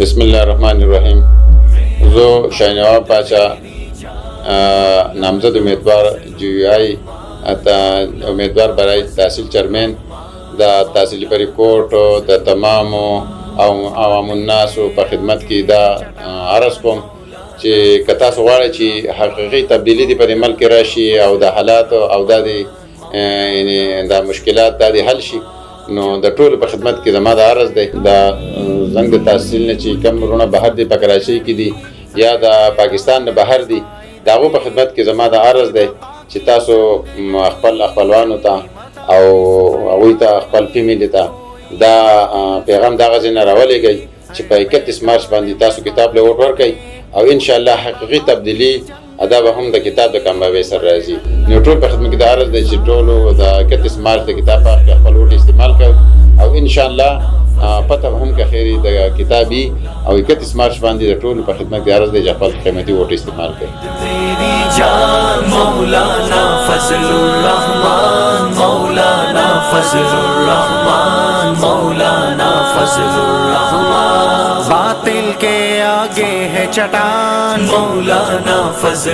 بسم الله الرحمن الرحیم. زه شاهنواب پاچا نامزد امیدوار GUI امیدوار برای تحصیل چرمن د تحصیلي فریقوټ د تمامو عوام الناس په خدمت کې دا عرض کوم چې که تاسو غواړئ چې حقیقي تبدیلي دې په دې ملک کې راشي او د حالات او د مشکلات دا دې حل شي، نو د ټولو په خدمت کې زما د عرض دی. د زنګ د تحصیل نه چې کوم وروڼه بهر دي په کراچۍ کې دي یا د پاکستان نه بهر دي، د هغو په خدمت کې زما د عرض دی چې تاسو خپل خپلوانو ته او هغوی ته خپل فیملي ته دا پیغام دغسې نه راولېږئ چې په 31 مارچ باندې تاسو کتاب له ووټ ورکئ او انشاءالله حقیقي تبدیلي دا به هم د کتاب د کامیابۍ سره راځي. نو ټول په خدمت کې د عرض دی چې ټولو د 31 مارچ د کتاب په حق کې خپل ووټ استعمال کوي او انشاءالله پته به هم که خیري د کتابي او 31 مارچ باندې د ټولو په خدمت کې عرض دی چې خپل قیمتي ووټ استعمال کوي. مولانا فضل الرحمن، مولانا فضل الرحمن، مولانا فضل الرحمن، باطل کے آگے ہے چٹان مولانا فضل